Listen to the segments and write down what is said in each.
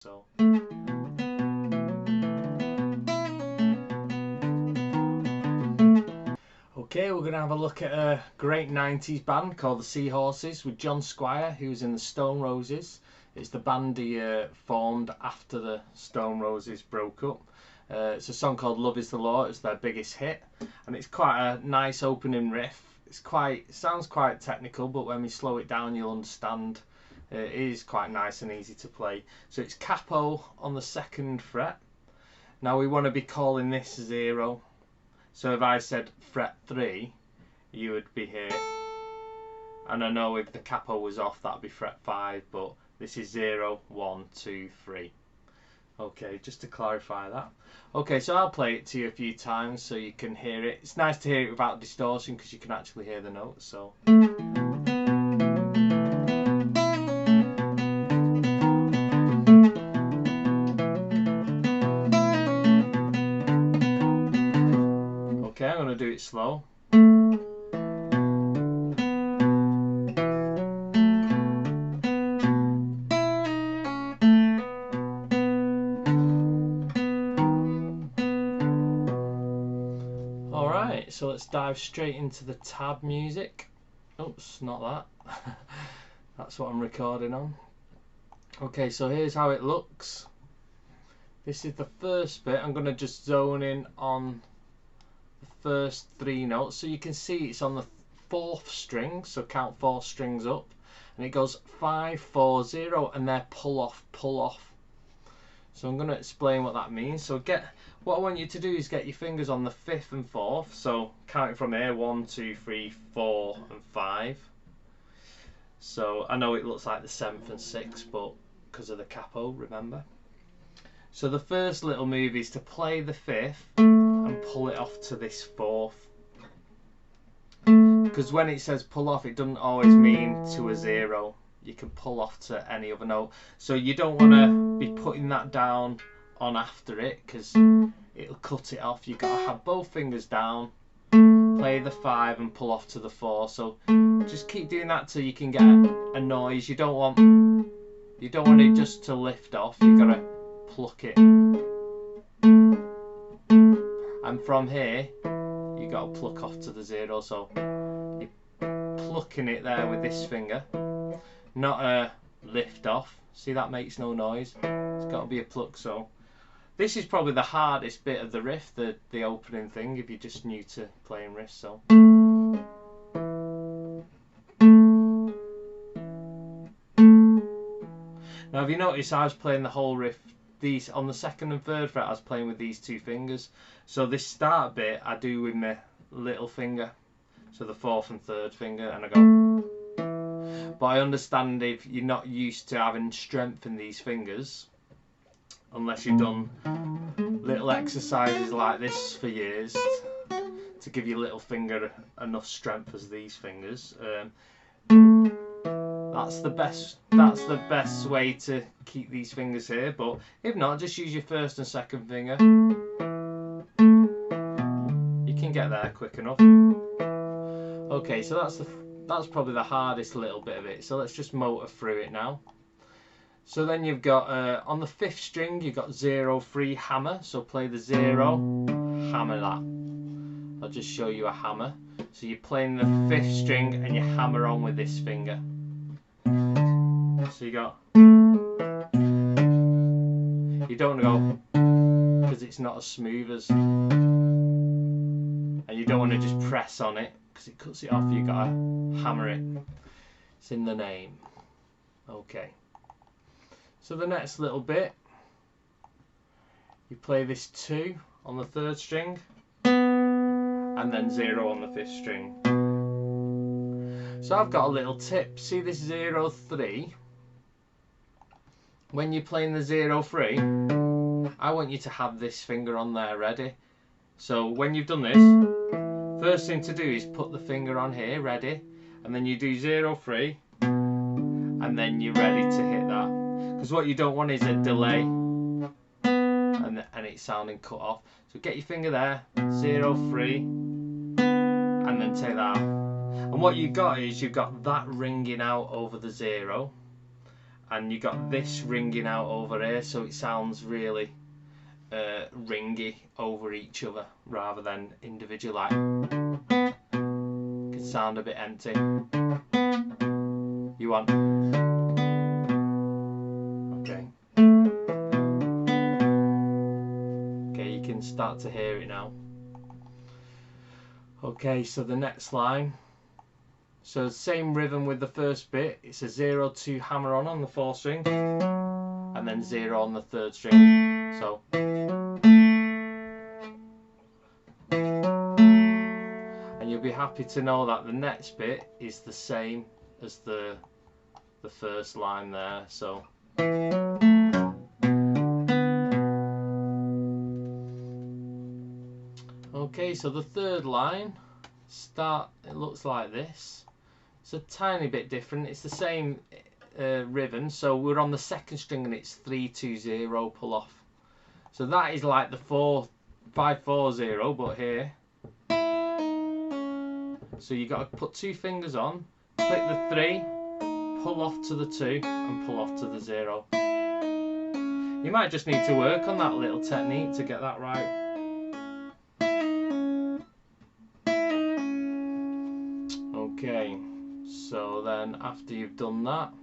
So okay, we're gonna have a look at a great 90s band called the Seahorses with John Squire, who's in the Stone Roses. It's the band he formed after the Stone Roses broke up. It's a song called Love Is The Law. It's their biggest hit, and it's quite a nice opening riff. It sounds quite technical, but when we slow it down you'll understand. It is quite nice and easy to play. So it's capo on the 2nd fret. Now we want to be calling this 0. So if I said fret 3, you would be here. And I know if the capo was off, that'd be fret 5, but this is 0, 1, 2, 3. Okay, just to clarify that. Okay, so I'll play it to you a few times so you can hear it. It's nice to hear it without distortion because you can actually hear the notes. So. Okay, I'm going to do it slow. Alright, so let's dive straight into the tab music. Oops, not that. That's what I'm recording on. Okay, so here's how it looks. This is the first bit. I'm going to just zone in on the first 3 notes. So you can see it's on the 4th string, so count 4 strings up. And it goes 5, 4, 0, and they're pull off, pull off. So I'm going to explain what that means. So what I want you to do is get your fingers on the 5th and 4th. So counting from here, 1, 2, 3, 4, and 5. So I know it looks like the 7th and 6th, but because of the capo, remember. So the first little move is to play the 5th and pull it off to this 4th. Because when it says pull off, it doesn't always mean to a 0. You can pull off to any other note. So you don't want to be putting that down on after it because it'll cut it off. You've got to have both fingers down, play the 5 and pull off to the 4. So just keep doing that till you can get a noise. You don't want it just to lift off. You've got to pluck it. And from here, you've got to pluck off to the 0. So you're plucking it there with this finger. Not a lift off. See, that makes no noise. It's got to be a pluck. So this is probably the hardest bit of the riff, the opening thing, if you're just new to playing riffs. So now if you notice, I was playing the whole riff these on the 2nd and 3rd fret. I was playing with these 2 fingers. So this start bit I do with my little finger, so the 4th and 3rd finger, and I go. But I understand if you're not used to having strength in these fingers, unless you've done little exercises like this for years to give your little finger enough strength as these fingers. That's the best way to keep these fingers here. But if not, just use your 1st and 2nd finger. You can get there quick enough. Okay, so that's probably the hardest little bit of it. So let's just motor through it now. So then you've got on the 5th string you've got 0, 3 hammer. So play the 0, hammer that. I'll just show you a hammer. So you're playing the 5th string and you hammer on with this finger. So you got. You don't want to go because it's not as smooth as, and you don't want to just press on it because it cuts it off. You gotta hammer it. It's in the name. Okay. So the next little bit, you play this 2 on the 3rd string, and then 0 on the 5th string. So I've got a little tip. See this 0, 3. When you're playing the 0, 3, I want you to have this finger on there ready. So when you've done this, first thing to do is put the finger on here ready, and then you do 0, 3, and then you're ready to hit that. Because what you don't want is a delay and it sounding cut off. So get your finger there, 0, 3, and then take that out. And what you've got is you've got that ringing out over the 0, and you got this ringing out over here, so it sounds really ringy over each other rather than individual. Like, it can sound a bit empty. You want okay, you can start to hear it now. Okay, so the next line. So same rhythm with the first bit. It's a 0-2 hammer on the 4th string, and then 0 on the 3rd string. So, and you'll be happy to know that the next bit is the same as the first line there. So. Okay, so the 3rd line it looks like this. It's a tiny bit different. It's the same rhythm, so we're on the 2nd string and it's 3-2-0 pull off. So that is like the 5-4-0, but here. So you got to put 2 fingers on, click the 3, pull off to the 2, and pull off to the 0. You might just need to work on that little technique to get that right. Okay, so then after you've done that,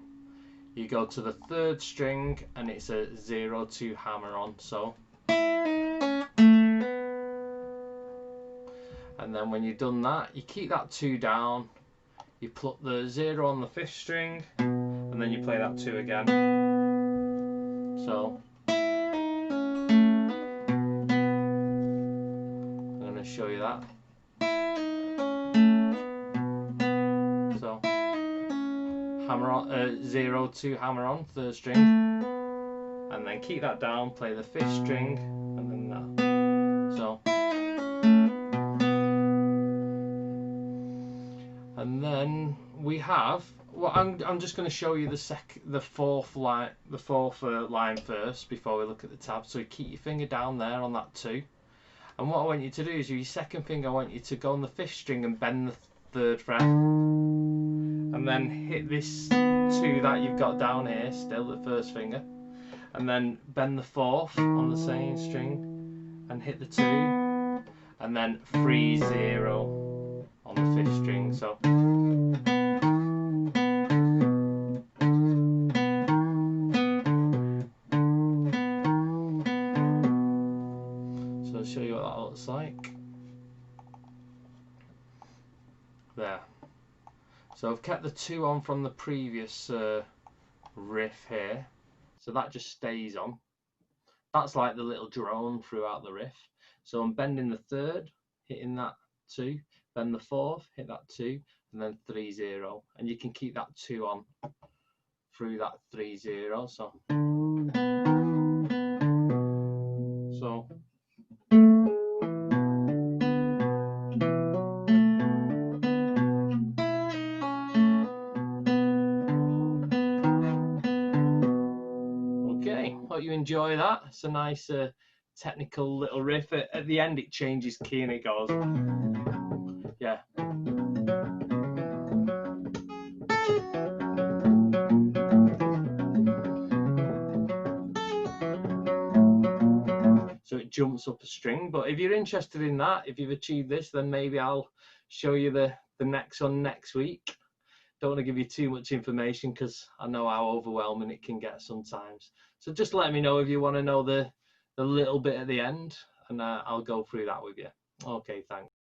you go to the 3rd string and it's a 0-2 hammer on. So, and then when you've done that, you keep that 2 down, you put the 0 on the 5th string, and then you play that 2 again. So I'm going to show you that. So hammer on, 0-2 hammer on 3rd string, and then keep that down, play the 5th string, and then that. So, and then we have. Well, I'm just going to show you the 4th line, the 4th line first before we look at the tab. So you keep your finger down there on that 2, and what I want you to do is with your 2nd finger, I want you to go on the 5th string and bend the 3rd fret, and then hit this 2 that you've got down here, still the 1st finger, and then bend the 4th on the same string and hit the 2, and then 3-0 on the 5th string. So. So I'll show you what that looks like. There. So I've kept the 2 on from the previous riff here, so that just stays on. That's like the little drone throughout the riff. So I'm bending the 3rd, hitting that 2, bend the 4th, hit that 2, and then 3-0, and you can keep that 2 on through that 3-0. So. Hope you enjoy that. It's a nice technical little riff. At the end it changes key and it goes, yeah. So it jumps up a string. But if you're interested in that, if you've achieved this, then maybe I'll show you the next one next week. Don't want to give you too much information because I know how overwhelming it can get sometimes. So just let me know if you want to know the little bit at the end, and I'll go through that with you. Okay, thanks.